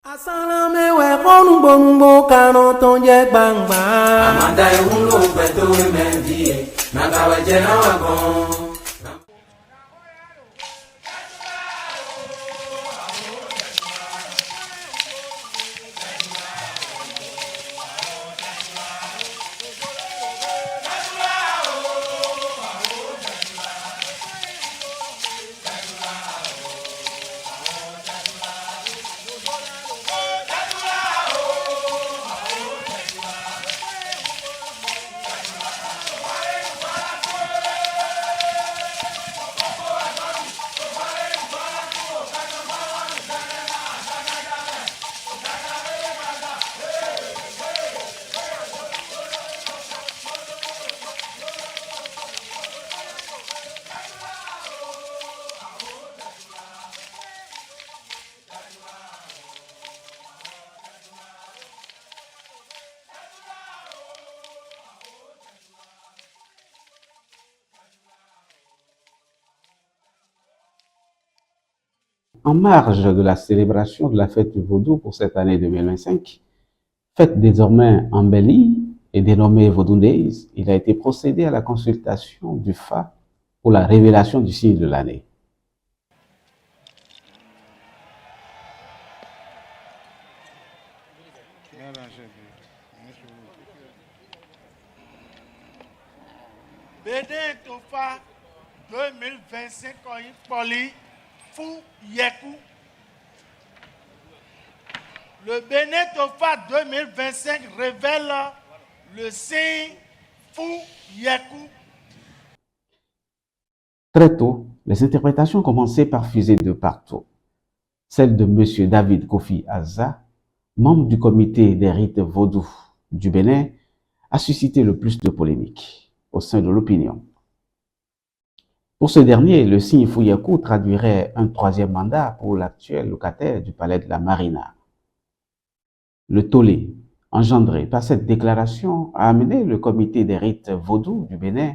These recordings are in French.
Asalame we konungbo nungbo kano tonje gbangba. Amanda ewulo beto we mendie, nagawe jena wagon. En marge de la célébration de la fête du Vaudou pour cette année 2025, fête désormais embellie et dénommée Vaudou Days, il a été procédé à la consultation du Fa pour la révélation du signe de l'année. Bénin Tofa 2025 Poli Fou Yekou. Le Bénin Tofa 2025 révèle le signe Fou Yekou. Très tôt, les interprétations commençaient par fuser de partout. Celle de M. David Kofi Aza, membre du comité des rites vaudous du Bénin, a suscité le plus de polémiques au sein de l'opinion. Pour ce dernier, le signe Fouyakou traduirait un troisième mandat pour l'actuel locataire du palais de la Marina. Le tollé engendré par cette déclaration a amené le comité des rites vaudous du Bénin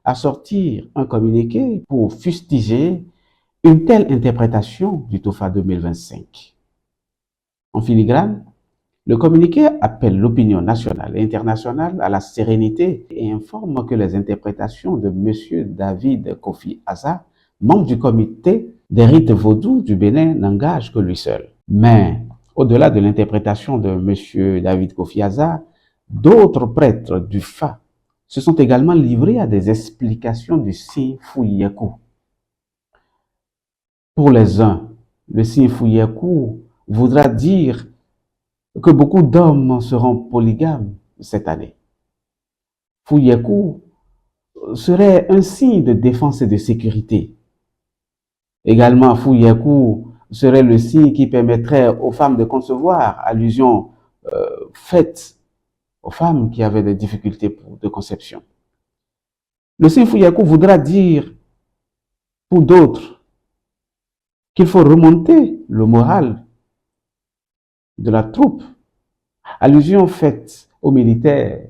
à sortir un communiqué pour fustiger une telle interprétation du TOFA 2025. En filigrane, le communiqué appelle l'opinion nationale et internationale à la sérénité et informe que les interprétations de M. David Kofi Aza, membre du comité des rites vaudous du Bénin, n'engagent que lui seul. Mais, au-delà de l'interprétation de M. David Kofi Aza, d'autres prêtres du Fa se sont également livrés à des explications du signe Fouyakou. Pour les uns, le signe Fouyakou voudra dire que beaucoup d'hommes seront polygames cette année. Fouyakou serait un signe de défense et de sécurité. Également, Fouyakou serait le signe qui permettrait aux femmes de concevoir, allusion faite aux femmes qui avaient des difficultés de conception. Le signe Fouyakou voudra dire, pour d'autres, qu'il faut remonter le moral de la troupe, allusion faite aux militaires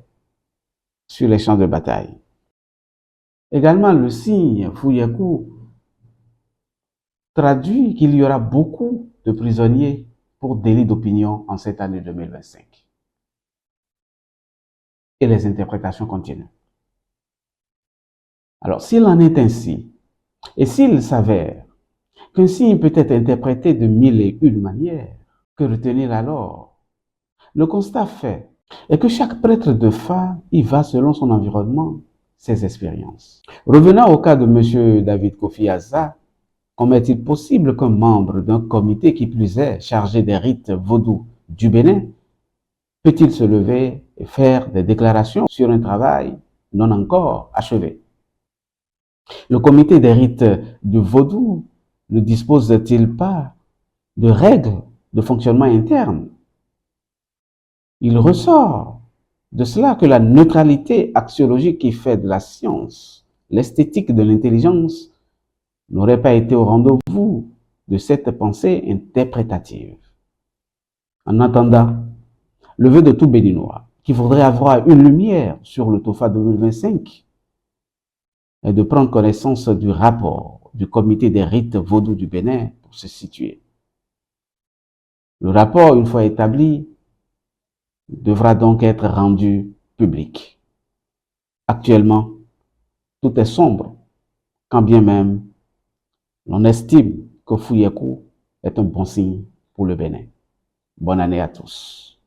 sur les champs de bataille. Également, le signe Fouyakou traduit qu'il y aura beaucoup de prisonniers pour délit d'opinion en cette année 2025. Et les interprétations continuent. Alors, s'il en est ainsi, et s'il s'avère qu'un signe peut être interprété de 1001 manières, que retenir alors? Le constat fait est que chaque prêtre de Fa y va selon son environnement, ses expériences. Revenant au cas de M. David Kofi Aza, comment est-il possible qu'un membre d'un comité qui plus est chargé des rites vaudous du Bénin peut-il se lever et faire des déclarations sur un travail non encore achevé? Le comité des rites du vaudou ne dispose-t-il pas de règles de fonctionnement interne? Il ressort de cela que la neutralité axiologique qui fait de la science l'esthétique de l'intelligence n'aurait pas été au rendez-vous de cette pensée interprétative. En attendant, le vœu de tout Béninois qui voudrait avoir une lumière sur le TOFA 2025 est de prendre connaissance du rapport du comité des rites vaudous du Bénin pour se situer. Le rapport, une fois établi, devra donc être rendu public. Actuellement, tout est sombre, quand bien même l'on estime que Fouyekou est un bon signe pour le Bénin. Bonne année à tous.